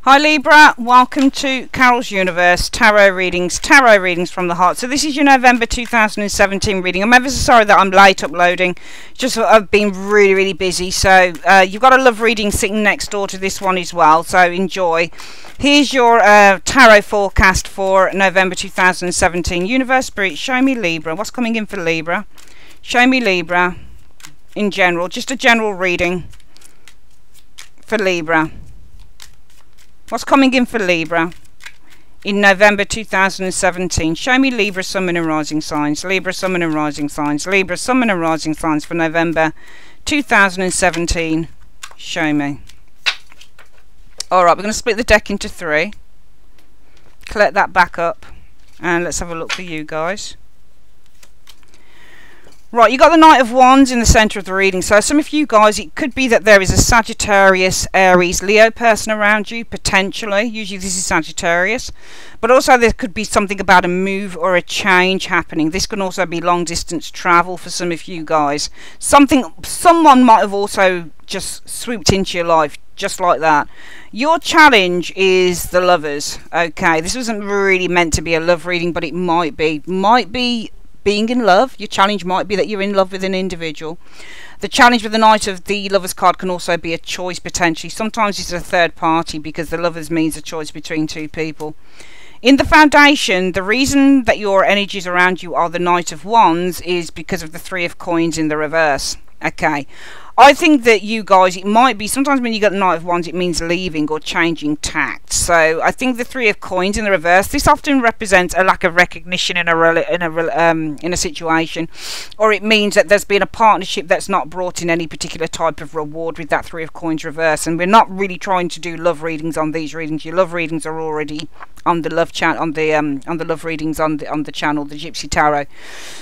Hi Libra, welcome to Carol's Universe Tarot Readings from the Heart. So this is your November 2017 reading. I'm ever so sorry that I'm late uploading, just I've been really busy. So you've got a love reading sitting next door to this one as well, so enjoy. Here's your tarot forecast for November 2017. Universe, Spirit, show me Libra. What's coming in for Libra? Show me Libra in general, just a general reading for Libra. What's coming in for Libra in November 2017? Show me Libra, Sun, Moon and Rising signs. Libra, Sun, Moon and Rising signs. Libra, Sun, Moon and Rising signs for November 2017. Show me. Alright, we're going to split the deck into three. Collect that back up. And let's have a look for you guys. Right, you got the Knight of Wands in the centre of the reading. So some of you guys, it could be that there is a Sagittarius, Aries, Leo person around you, potentially. Usually this is Sagittarius. But also there could be something about a move or a change happening. This can also be long distance travel for some of you guys. Someone might have also just swooped into your life, just like that. Your challenge is the Lovers. Okay, this wasn't really meant to be a love reading, but it might be. Being in love. Your challenge might be that you're in love with an individual. The challenge with the Knight of the Lovers card can also be a choice potentially. Sometimes it's a third party because the Lovers means a choice between two people. In the foundation, the reason that your energies around you are the Knight of Wands is because of the Three of Coins in the reverse. Okay. I think that you guys, it might be, sometimes when you get the Knight of Wands, it means leaving or changing tact. So I think the Three of Coins in the reverse, this often represents a lack of recognition in a situation, or it means that there's been a partnership that's not brought in any particular type of reward with that Three of Coins reverse. And we're not really trying to do love readings on these readings. Your love readings are already on the love chat on the love readings on the channel, the Gypsy Tarot.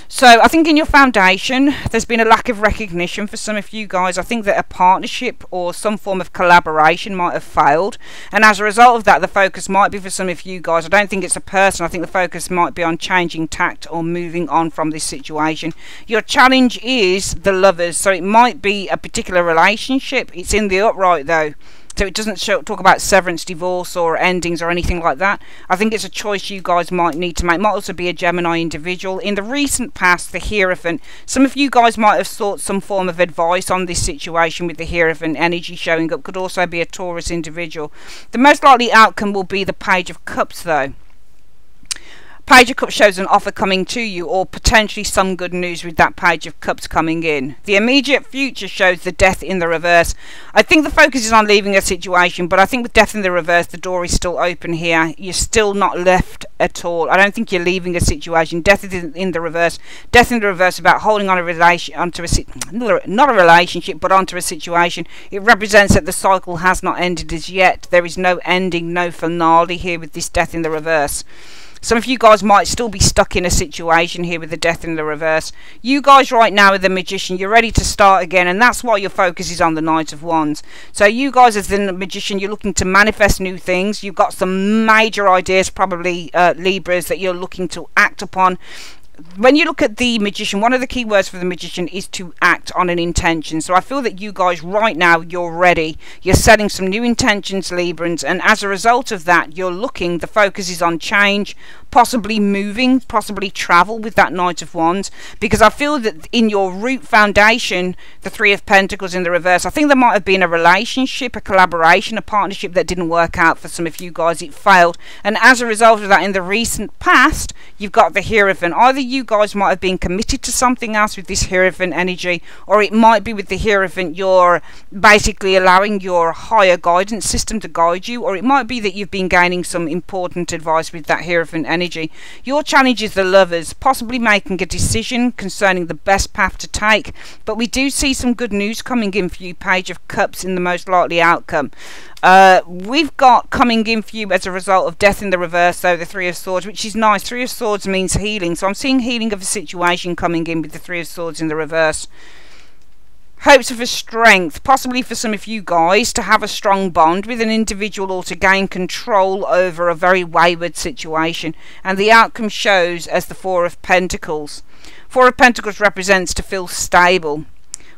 So I think in your foundation, there's been a lack of recognition for some of you guys. I think that a partnership or some form of collaboration might have failed, and as a result of that, the focus might be for some of you guys. I don't think it's a person. I think the focus might be on changing tact or moving on from this situation. Your challenge is the Lovers, so it might be a particular relationship. It's in the upright though, so it doesn't talk about severance, divorce or endings or anything like that. I think it's a choice you guys might need to make. Might also be a Gemini individual. In the recent past, the Hierophant, some of you guys might have sought some form of advice on this situation with the Hierophant energy showing up. Could also be a Taurus individual. The most likely outcome will be the Page of Cups though. Page of Cups shows an offer coming to you, or potentially some good news with that Page of Cups coming in. The immediate future shows the Death in the reverse. I think the focus is on leaving a situation, but I think with Death in the reverse, the door is still open here. You're still not left at all. I don't think you're leaving a situation. Death is in the reverse. Death in the reverse about holding on not a relationship, but onto a situation. It represents that the cycle has not ended as yet. There is no ending, no finale here with this Death in the reverse. Some of you guys might still be stuck in a situation here with the Death in the reverse. You guys right now are the Magician. You're ready to start again, and that's why your focus is on the Knight of Wands. So you guys as the Magician, you're looking to manifest new things. You've got some major ideas, probably Libras, that you're looking to act upon. When you look at the Magician, one of the key words for the Magician is to act on an intention. So I feel that you guys right now, you're ready. You're setting some new intentions, Librans, and as a result of that, you're looking, the focus is on change, possibly moving, possibly travel with that Knight of Wands, because I feel that in your root foundation, the Three of Pentacles in the reverse, I think there might have been a relationship, a collaboration, a partnership that didn't work out for some of you guys. It failed, and as a result of that, in the recent past, you've got the Hierophant. Either you guys might have been committed to something else with this Hierophant energy, or it might be with the Hierophant you're basically allowing your higher guidance system to guide you, or it might be that you've been gaining some important advice with that Hierophant energy. Your challenge is the Lovers, possibly making a decision concerning the best path to take, but we do see some good news coming in for you, Page of Cups, in the most likely outcome. We've got coming in for you as a result of Death in the reverse, though, the Three of Swords, which is nice. Three of Swords means healing, so I'm seeing healing of a situation coming in with the Three of Swords in the reverse. Hopes of a strength, possibly for some of you guys to have a strong bond with an individual or to gain control over a very wayward situation, and the outcome shows as the Four of Pentacles. Four of Pentacles represents to feel stable.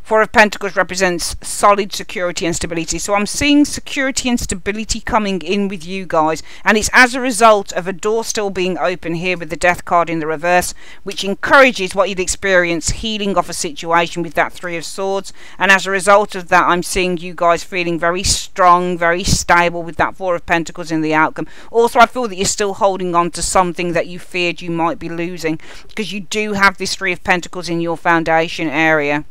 Four of Pentacles represents solid security and stability. So I'm seeing security and stability coming in with you guys. And it's as a result of a door still being open here with the Death card in the reverse, which encourages what you'd experience, healing off a situation with that Three of Swords. And as a result of that, I'm seeing you guys feeling very strong, very stable with that Four of Pentacles in the outcome. Also, I feel that you're still holding on to something that you feared you might be losing, because you do have this Three of Pentacles in your foundation area,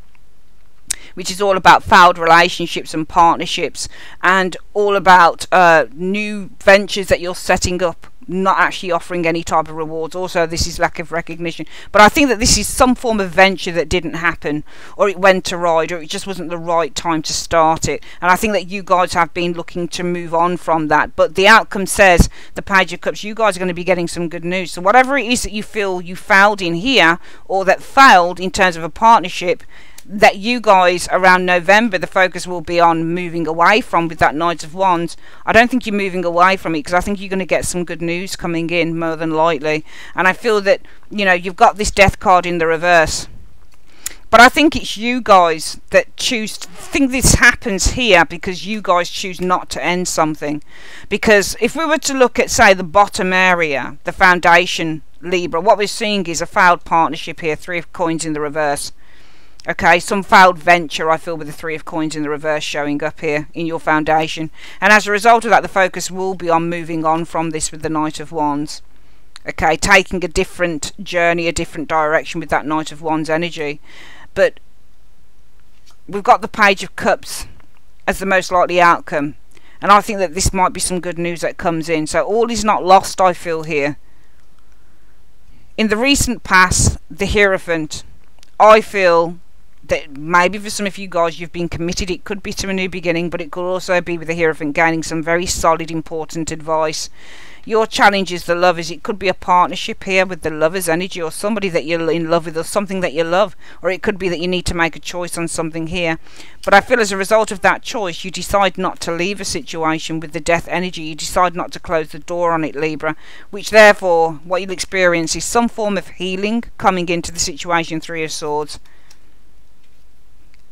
which is all about failed relationships and partnerships, and all about new ventures that you're setting up, not actually offering any type of rewards. Also, this is lack of recognition. But I think that this is some form of venture that didn't happen, or it went awry, or it just wasn't the right time to start it. And I think that you guys have been looking to move on from that. But the outcome says, the Page of Cups, you guys are going to be getting some good news. So whatever it is that you feel you failed in here, or that failed in terms of a partnership, that you guys around November the focus will be on moving away from with that Knight of Wands. I don't think you're moving away from it, because I think you're going to get some good news coming in more than likely. And I feel that, you know, you've got this Death card in the reverse, but I think it's you guys that choose to think this happens here, because you guys choose not to end something. Because if we were to look at, say, the bottom area, the foundation Libra, what we're seeing is a failed partnership here, Three of Coins in the reverse. Okay, some failed venture, I feel, with the Three of Coins in the reverse showing up here in your foundation. And as a result of that, the focus will be on moving on from this with the Knight of Wands. Okay, taking a different journey, a different direction with that Knight of Wands energy. But we've got the Page of Cups as the most likely outcome. And I think that this might be some good news that comes in. So all is not lost, I feel, here. In the recent past, the Hierophant, I feel that maybe for some of you guys you've been committed. It could be to a new beginning, but it could also be with the Hierophant gaining some very solid, important advice. Your challenge is the Lovers. It could be a partnership here with the Lovers energy, or somebody that you're in love with, or something that you love, or it could be that you need to make a choice on something here. But I feel as a result of that choice, you decide not to leave a situation with the Death energy. You decide not to close the door on it, Libra, which therefore what you'll experience is some form of healing coming into the situation, Three of Swords,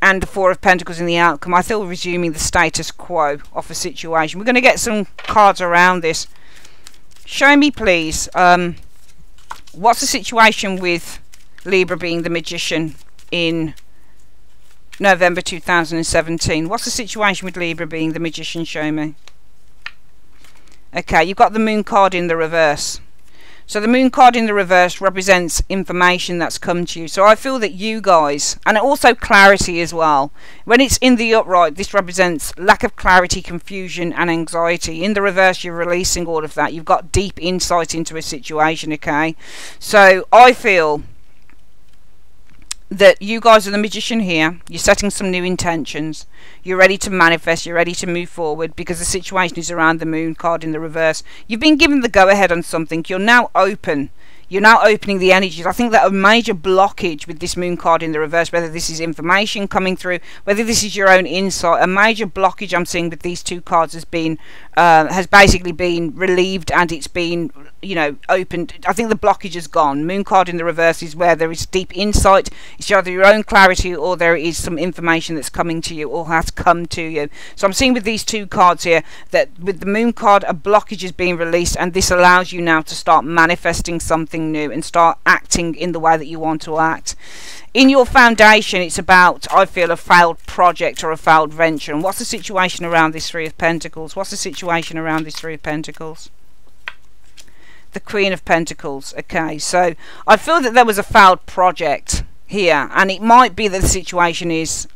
and the Four of Pentacles in the outcome. I feel resuming the status quo of a situation. We're going to get some cards around this. Show me, please, what's the situation with Libra being the Magician in November 2017? What's the situation with Libra being the Magician? Show me. Okay, you've got the Moon card in the reverse. So the Moon card in the reverse represents information that's come to you. So I feel that you guys, and also clarity as well. When it's in the upright, this represents lack of clarity, confusion and anxiety. In the reverse, you're releasing all of that. You've got deep insight into a situation, okay? So I feel that you guys are the Magician here. You're setting some new intentions. You're ready to manifest. You're ready to move forward, because the situation is around the Moon card in the reverse. You've been given the go-ahead on something. You're now open. You're now opening the energies. I think that a major blockage with this Moon card in the reverse, whether this is information coming through, whether this is your own insight, a major blockage I'm seeing with these two cards has been has basically been relieved, and it's been, you know, opened. I think the blockage is gone. Moon card in the reverse is where there is deep insight. It's either your own clarity, or there is some information that's coming to you, or has come to you. So I'm seeing with these two cards here that with the Moon card, a blockage is being released, and this allows you now to start manifesting something new and start acting in the way that you want to act. In your foundation, it's about, I feel, a failed project or a failed venture. And what's the situation around this Three of Pentacles? What's the situation around this Three of Pentacles? The Queen of Pentacles. Okay, so I feel that there was a failed project here, and it might be that the situation is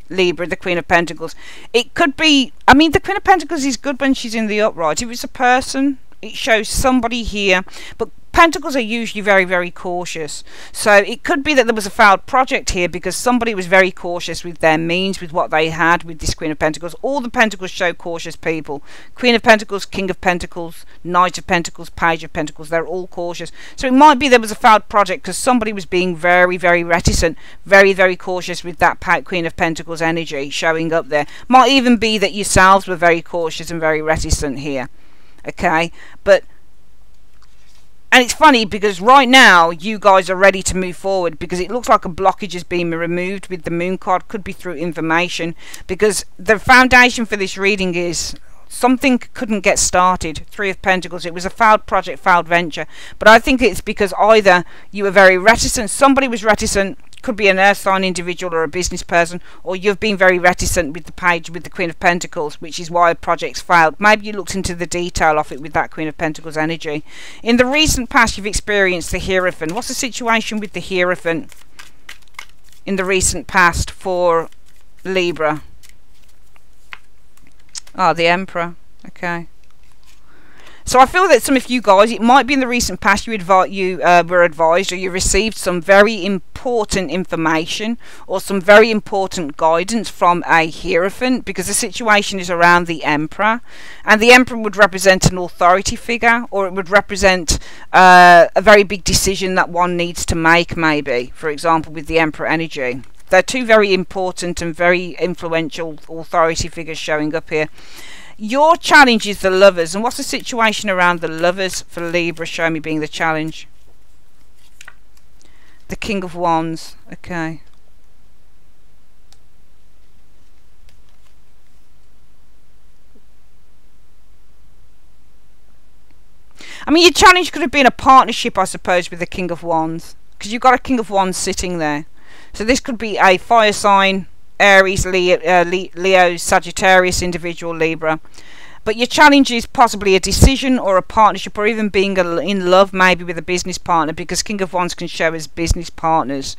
Libra, the Queen of Pentacles. It could be, I mean, the Queen of Pentacles is good when she's in the upright. If it's a person, it shows somebody here, but Pentacles are usually very, very cautious. So it could be that there was a failed project here because somebody was very cautious with their means, with what they had with this Queen of Pentacles. All the Pentacles show cautious people. Queen of Pentacles, King of Pentacles, Knight of Pentacles, Page of Pentacles, they're all cautious. So it might be there was a failed project because somebody was being very, very reticent, very, very cautious with that Queen of Pentacles energy showing up there. Might even be that yourselves were very cautious and very reticent here. Okay, but And it's funny because right now you guys are ready to move forward, because it looks like a blockage has been removed with the moon card. Could be through information, because the foundation for this reading is something couldn't get started. Three of Pentacles. It was a failed project, failed venture. But I think it's because either you were very reticent, somebody was reticent, could be an earth sign individual or a business person, or you've been very reticent with the page with the Queen of Pentacles, which is why projects failed. Maybe you looked into the detail of it with that Queen of Pentacles energy. In the recent past, you've experienced the Hierophant. What's the situation with the Hierophant in the recent past for Libra? Ah, the Emperor. Okay. So I feel that some of you guys, it might be in the recent past you were advised, or you received some very important information or some very important guidance from a Hierophant, because the situation is around the Emperor, and the Emperor would represent an authority figure, or it would represent a very big decision that one needs to make, maybe, for example, with the Emperor energy. They're two very important and very influential authority figures showing up here. Your challenge is the Lovers. And what's the situation around the Lovers for Libra? Show me being the challenge. The King of Wands. Okay. I mean, your challenge could have been a partnership, I suppose, with the King of Wands, because you've got a King of Wands sitting there. So this could be a fire sign, Aries, Leo, Sagittarius individual, Libra. But your challenge is possibly a decision or a partnership, or even being in love maybe with a business partner, because King of Wands can show as business partners.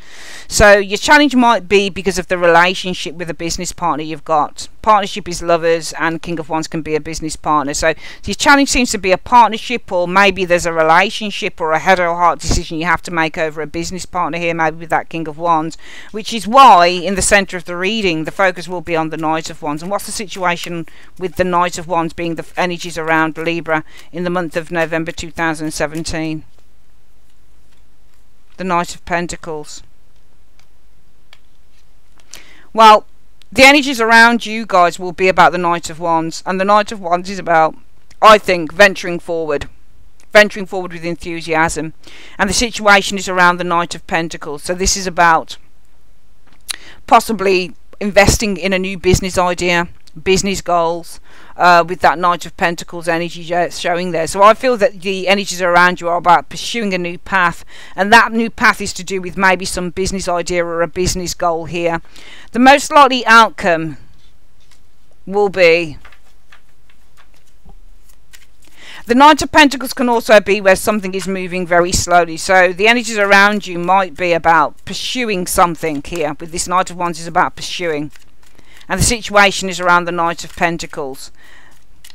So your challenge might be because of the relationship with a business partner you've got. Partnership is Lovers, and King of Wands can be a business partner. So your challenge seems to be a partnership, or maybe there's a relationship or a head or heart decision you have to make over a business partner here, maybe with that King of Wands, which is why in the centre of the reading the focus will be on the Knight of Wands. And what's the situation with the Knight of Wands being the energies around Libra in the month of November 2017? The Knight of Pentacles. Well, the energies around you guys will be about the Knight of Wands, and the Knight of Wands is about, I think, venturing forward with enthusiasm, and the situation is around the Knight of Pentacles. So this is about possibly investing in a new business idea, business goals, with that Knight of Pentacles energy showing there. So I feel that the energies around you are about pursuing a new path, and that new path is to do with maybe some business idea or a business goal here. The most likely outcome will be the Knight of Pentacles. Can also be where something is moving very slowly. So the energies around you might be about pursuing something here. With this Knight of Wands is about pursuing. And the situation is around the Knight of Pentacles.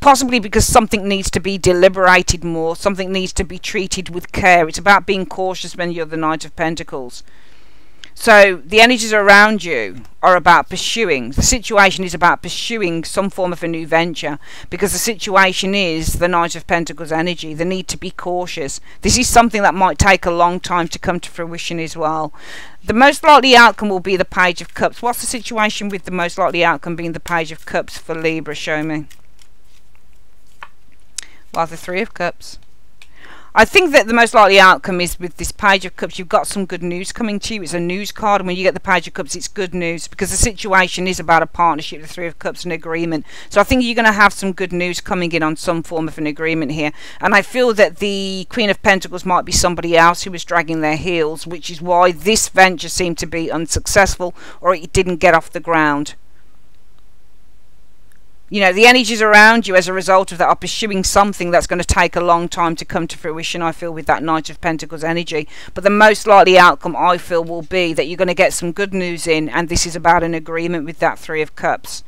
Possibly because something needs to be deliberated more. Something needs to be treated with care. It's about being cautious when you're the Knight of Pentacles. So the energies around you are about pursuing. The situation is about pursuing some form of a new venture, because the situation is the Knight of Pentacles energy. The need to be cautious. This is something that might take a long time to come to fruition as well. The most likely outcome will be the Page of Cups. What's the situation with the most likely outcome being the Page of Cups for Libra? Show me. Well, the Three of Cups. I think that the most likely outcome is with this Page of Cups, you've got some good news coming to you. It's a news card, and when you get the Page of Cups, it's good news, because the situation is about a partnership, the Three of Cups, an agreement. So I think you're going to have some good news coming in on some form of an agreement here. And I feel that the Queen of Pentacles might be somebody else who was dragging their heels, which is why this venture seemed to be unsuccessful, or it didn't get off the ground. You know, the energies around you as a result of that are pursuing something that's going to take a long time to come to fruition, I feel, with that Knight of Pentacles energy. But the most likely outcome, I feel, will be that you're going to get some good news in, and this is about an agreement with that Three of Cups.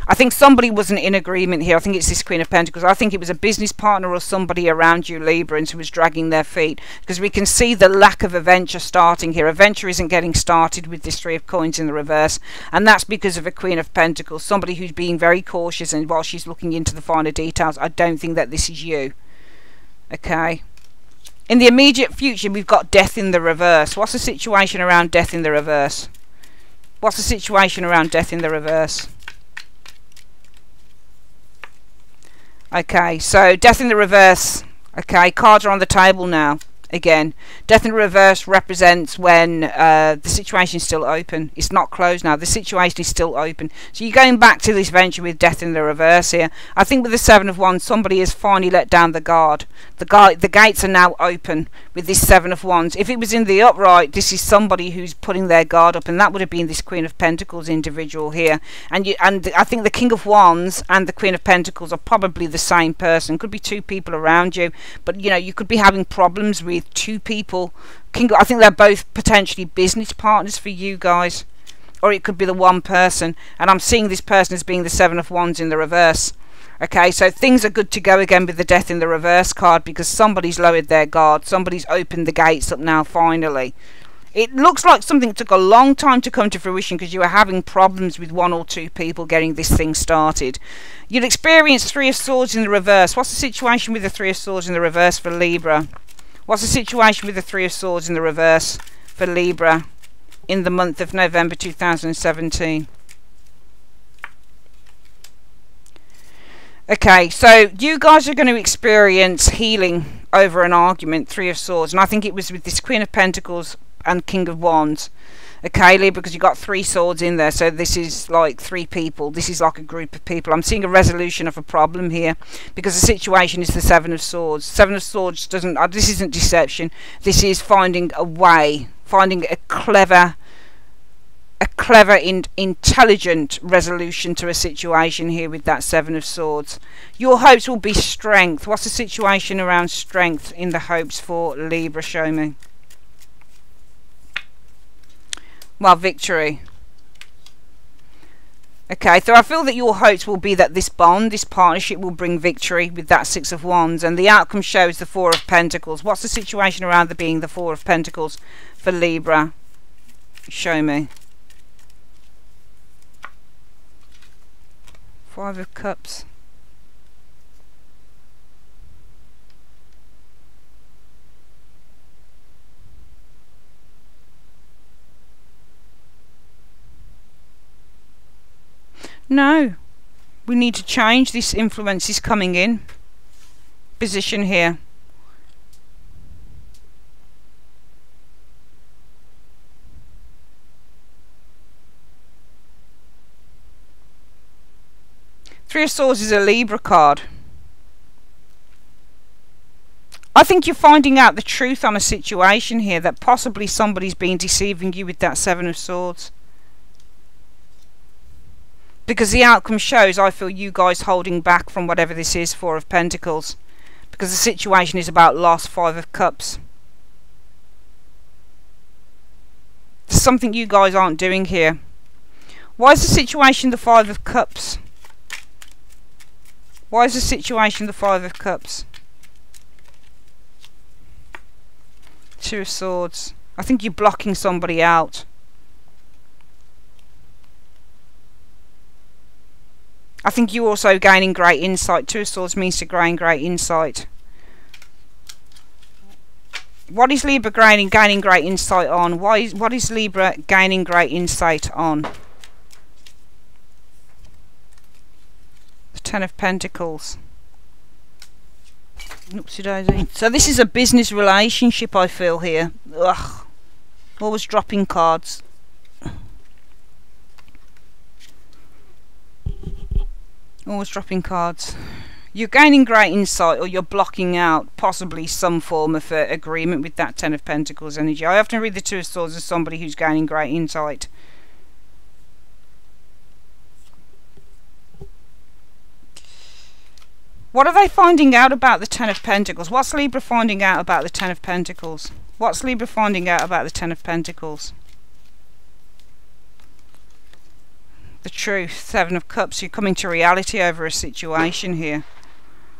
I think somebody wasn't in agreement here. I think it's this Queen of Pentacles. I think it was a business partner or somebody around you, Librans, who was dragging their feet, because we can see the lack of a venture starting here. A venture isn't getting started with this Three of Coins in the reverse, and that's because of a Queen of Pentacles, somebody who's being very cautious, and while she's looking into the finer details, I don't think that this is you. Okay. In the immediate future, we've got Death in the reverse. What's the situation around Death in the reverse? What's the situation around Death in the reverse? Okay, so Death in the reverse. Okay, cards are on the table now. Again, death in reverse represents when the situation is still open. It's not closed now. The situation is still open. So you're going back to this venture with death in the reverse here. I think with the Seven of Wands, somebody has finally let down the guard. The gates are now open with this Seven of Wands. If it was in the upright, this is somebody who's putting their guard up, and that would have been this Queen of Pentacles individual here. And I think the King of Wands and the Queen of Pentacles are probably the same person. Could be two people around you, but you know, you could be having problems with two people. I think they're both potentially business partners for you guys, or it could be the one person, and I'm seeing this person as being the Seven of Wands in the reverse. Okay, so things are good to go again with the death in the reverse card, because somebody's lowered their guard, somebody's opened the gates up now finally. It looks like something took a long time to come to fruition because you were having problems with one or two people getting this thing started. You'd experience Three of Swords in the reverse. What's the situation with the Three of Swords in the reverse for Libra? What's the situation with the Three of Swords in the reverse for Libra in the month of November 2017? Okay, so you guys are going to experience healing over an argument, Three of Swords, and I think it was with this Queen of Pentacles and King of Wands. Okay, Libra, because you got three swords in there, so this is like three people. This is like a group of people. I'm seeing a resolution of a problem here, because the situation is the Seven of Swords. Seven of Swords doesn't. This isn't deception. This is finding a way, finding a clever, intelligent resolution to a situation here with that Seven of Swords. Your hopes will be strength. What's the situation around strength in the hopes for Libra? Show me. Well, victory. Okay, so I feel that your hopes will be that this bond, this partnership will bring victory with that Six of Wands, and the outcome shows the Four of Pentacles. What's the situation around there being the Four of Pentacles for Libra? Show me. Five of Cups. No, we need to change. This influence is coming in position here. Three of Swords is a Libra card. I think you're finding out the truth on a situation here, that possibly somebody's been deceiving you with that Seven of Swords. Because the outcome shows, I feel, you guys holding back from whatever this is, Four of Pentacles. Because the situation is about loss, Five of Cups. There's something you guys aren't doing here. Why is the situation the Five of Cups? Why is the situation the Five of Cups? Two of Swords. I think you're blocking somebody out. I think you're also gaining great insight. Two of Swords means to gain great insight. What is Libra gaining great insight on? What is Libra gaining great insight on? The Ten of Pentacles. Oopsie daisy. So this is a business relationship, I feel here. Ugh. Always dropping cards. Always dropping cards. You're gaining great insight, or you're blocking out possibly some form of agreement with that Ten of Pentacles energy. I often read the Two of Swords as somebody who's gaining great insight. What are they finding out about the Ten of Pentacles? What's Libra finding out about the Ten of Pentacles? What's Libra finding out about the Ten of Pentacles? The truth, Seven of Cups. You're coming to reality over a situation here.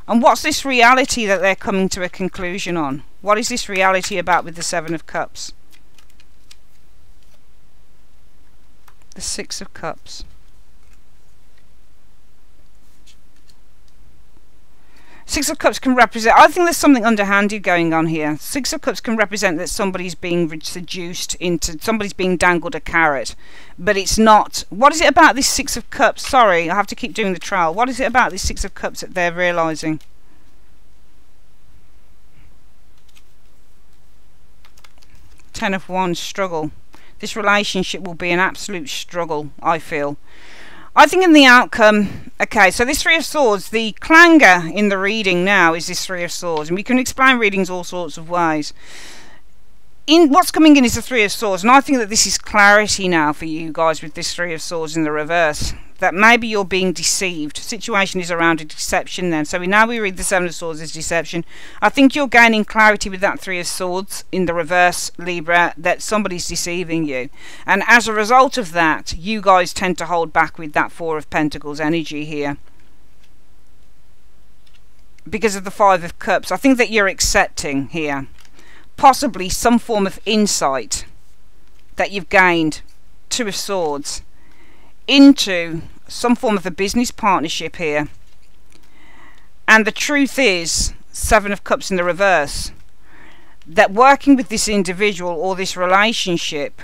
And what's this reality that they're coming to a conclusion on? What is this reality about with the Seven of Cups? The Six of Cups. Six of Cups can represent, I think there's something underhanded going on here. Six of Cups can represent that somebody's being seduced into, somebody's being dangled a carrot. But it's not. What is it about this Six of Cups? Sorry, I have to keep doing the trial. What is it about this Six of Cups that they're realising? Ten of Wands, struggle. This relationship will be an absolute struggle, I feel. I think in the outcome, okay, so this Three of Swords, the clangor in the reading now is this Three of Swords, and we can explain readings all sorts of ways. In what's coming in is the Three of Swords, and I think that this is clarity now for you guys with this Three of Swords in the reverse. That maybe you're being deceived. Situation is around a deception then. So we read the Seven of Swords as deception. I think you're gaining clarity with that Three of Swords in the reverse, Libra, that somebody's deceiving you. And as a result of that, you guys tend to hold back with that Four of Pentacles energy here. Because of the Five of Cups. I think that you're accepting here possibly some form of insight that you've gained, Two of Swords, into some form of a business partnership here. And the truth is, Seven of Cups in the reverse, that working with this individual or this relationship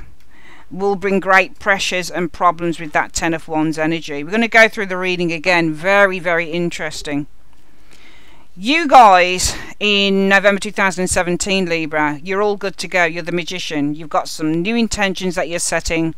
will bring great pressures and problems with that Ten of Wands energy. We're going to go through the reading again. Very, very interesting. You guys in November 2017, Libra, you're all good to go. You're the Magician. You've got some new intentions that you're setting.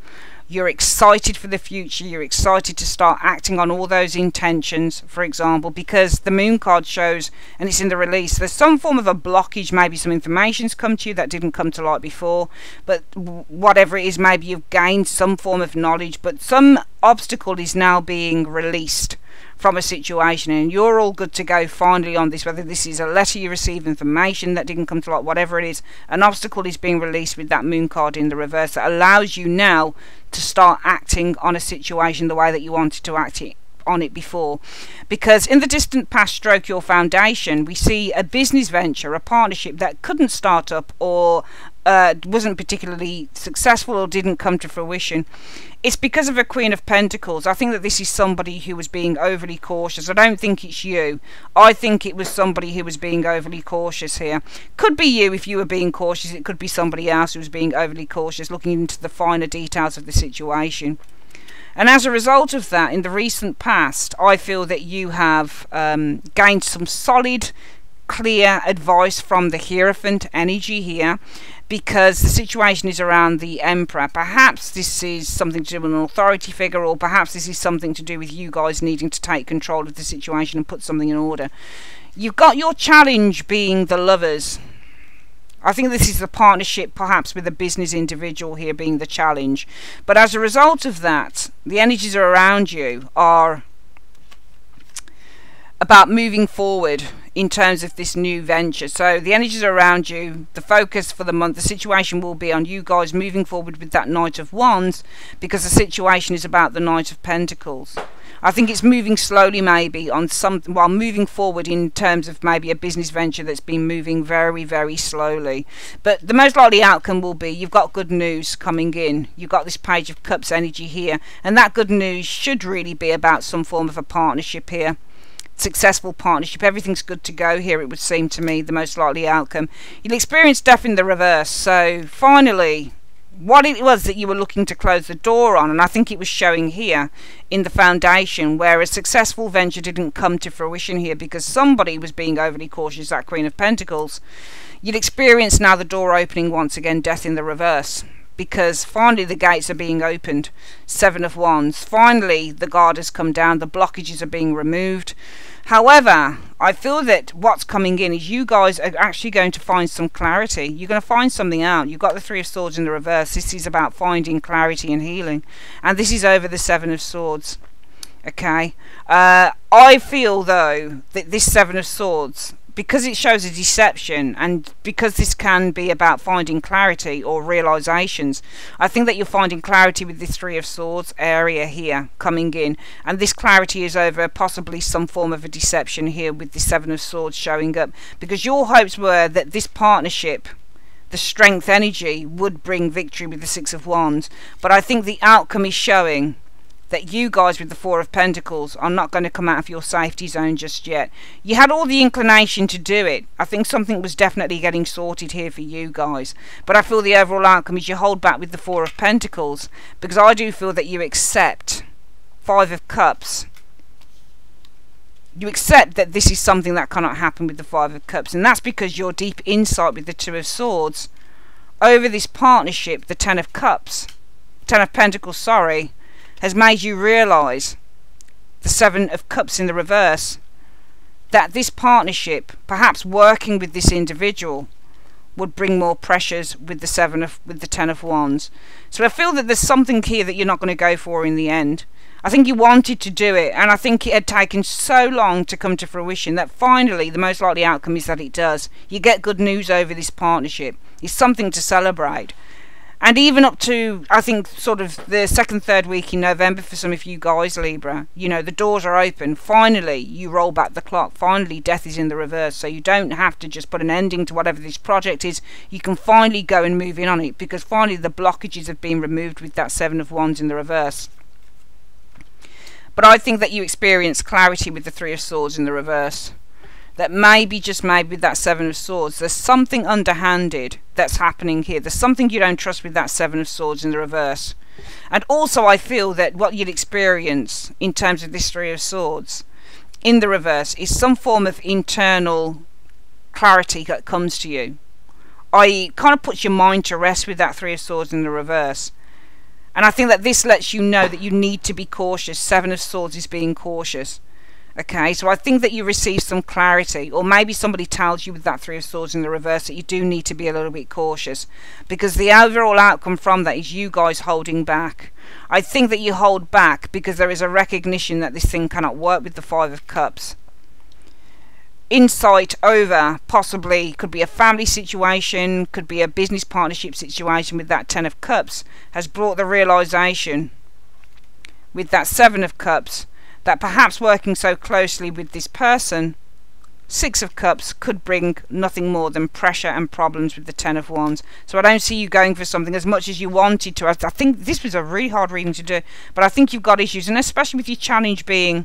You're excited for the future. You're excited to start acting on all those intentions, for example, because the Moon card shows, and it's in the release, there's some form of a blockage. Maybe some information's come to you that didn't come to light before, but whatever it is, maybe you've gained some form of knowledge, but some obstacle is now being released from a situation, and you're all good to go finally on this, whether this is a letter you receive, information that didn't come to light, whatever it is. An obstacle is being released with that Moon card in the reverse that allows you now to start acting on a situation the way that you wanted to act on it before. Because in the distant past, stroke your foundation, we see a business venture, a partnership that couldn't start up or wasn't particularly successful or didn't come to fruition. It's because of a Queen of Pentacles. I think that this is somebody who was being overly cautious. I don't think it's you. I think it was somebody who was being overly cautious here. Could be you if you were being cautious. It could be somebody else who was being overly cautious, looking into the finer details of the situation. And as a result of that, in the recent past, I feel that you have gained some solid, clear advice from the Hierophant energy here, because the situation is around the Emperor. Perhaps this is something to do with an authority figure, or perhaps this is something to do with you guys needing to take control of the situation and put something in order. You've got your challenge being the Lovers. I think this is the partnership perhaps with a business individual here being the challenge. But as a result of that, the energies around you are about moving forward in terms of this new venture. So the energies around you, the focus for the month, the situation will be on you guys moving forward with that Knight of Wands, because the situation is about the Knight of Pentacles. I think it's moving slowly maybe on something, while moving forward in terms of maybe a business venture that's been moving very, very slowly. But the most likely outcome will be you've got good news coming in. You've got this Page of Cups energy here, and that good news should really be about some form of a partnership here. Successful partnership. Everything's good to go here, it would seem to me, the most likely outcome. You'll experience death in the reverse. So finally, what it was that you were looking to close the door on, and I think it was showing here in the foundation, where a successful venture didn't come to fruition here because somebody was being overly cautious, that Queen of Pentacles. You'll experience now the door opening once again, death in the reverse, because finally the gates are being opened. Seven of Wands. Finally the guard has come down, the blockages are being removed. However, I feel that what's coming in is you guys are actually going to find some clarity. You're going to find something out. You've got the Three of Swords in the reverse. This is about finding clarity and healing. And this is over the Seven of Swords. Okay. I feel, though, that this Seven of Swords, because it shows a deception, and because this can be about finding clarity or realizations, I think that you're finding clarity with this Three of Swords area here coming in, and this clarity is over possibly some form of a deception here with the Seven of Swords showing up, because your hopes were that this partnership, the strength energy, would bring victory with the Six of Wands. But I think the outcome is showing that you guys with the Four of Pentacles are not going to come out of your safety zone just yet. You had all the inclination to do it. I think something was definitely getting sorted here for you guys. But I feel the overall outcome is you hold back with the Four of Pentacles, because I do feel that you accept Five of Cups. You accept that this is something that cannot happen with the Five of Cups, and that's because your deep insight with the Two of Swords over this partnership, the Ten of Cups, Ten of Pentacles, sorry, has made you realise, the Seven of Cups in the reverse, that this partnership, perhaps working with this individual, would bring more pressures with the Ten of Wands. So I feel that there's something here that you're not going to go for in the end. I think you wanted to do it, and I think it had taken so long to come to fruition that finally the most likely outcome is that it does. You get good news over this partnership. It's something to celebrate. And even up to, I think, sort of the second, third week in November for some of you guys, Libra, you know, the doors are open. Finally, you roll back the clock. Finally, death is in the reverse. So you don't have to just put an ending to whatever this project is. You can finally go and move in on it, because finally the blockages have been removed with that Seven of Wands in the reverse. But I think that you experience clarity with the Three of Swords in the reverse. That maybe, just maybe, with that Seven of Swords, there's something underhanded that's happening here. There's something you don't trust with that Seven of Swords in the reverse. And also I feel that what you'd experience in terms of this Three of Swords in the reverse is some form of internal clarity that comes to you. I.e., kind of puts your mind to rest with that Three of Swords in the reverse. And I think that this lets you know that you need to be cautious. Seven of Swords is being cautious. Okay, so I think that you receive some clarity, or maybe somebody tells you with that Three of Swords in the reverse that you do need to be a little bit cautious, because the overall outcome from that is you guys holding back. I think that you hold back because there is a recognition that this thing cannot work with the Five of Cups. Insight over possibly could be a family situation, could be a business partnership situation with that Ten of Cups, has brought the realization with that Seven of Cups that perhaps working so closely with this person, Six of Cups, could bring nothing more than pressure and problems with the Ten of Wands. So I don't see you going for something as much as you wanted to. I think this was a really hard reading to do, but I think you've got issues, and especially with your challenge being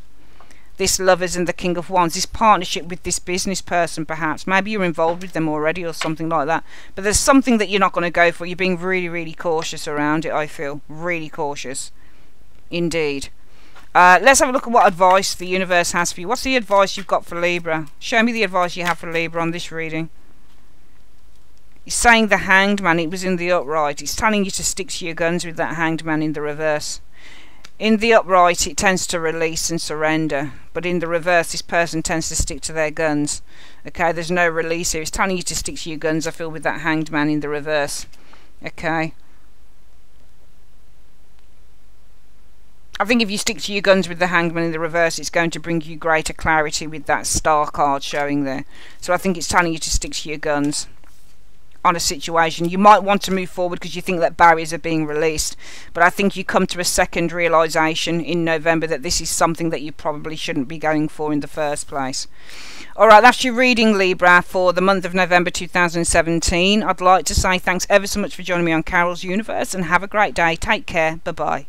this Lovers and the King of Wands, this partnership with this business person perhaps. Maybe you're involved with them already or something like that. But there's something that you're not going to go for. You're being really, really cautious around it, I feel. Really cautious. Indeed. Let's have a look at what advice the universe has for you. What's the advice you've got for Libra? Show me the advice you have for Libra on this reading. It's saying the Hanged Man. It was in the upright. It's telling you to stick to your guns with that Hanged Man in the reverse. In the upright, it tends to release and surrender. But in the reverse, this person tends to stick to their guns. Okay, there's no release here. It's telling you to stick to your guns, I feel, with that Hanged Man in the reverse. Okay. I think if you stick to your guns with the Hanged Man in the reverse, it's going to bring you greater clarity with that Star card showing there. So I think it's telling you to stick to your guns on a situation. You might want to move forward because you think that barriers are being released, but I think you come to a second realization in November that this is something that you probably shouldn't be going for in the first place. Alright, that's your reading, Libra, for the month of November 2017. I'd like to say thanks ever so much for joining me on Carol's Universe, and have a great day. Take care. Bye-bye.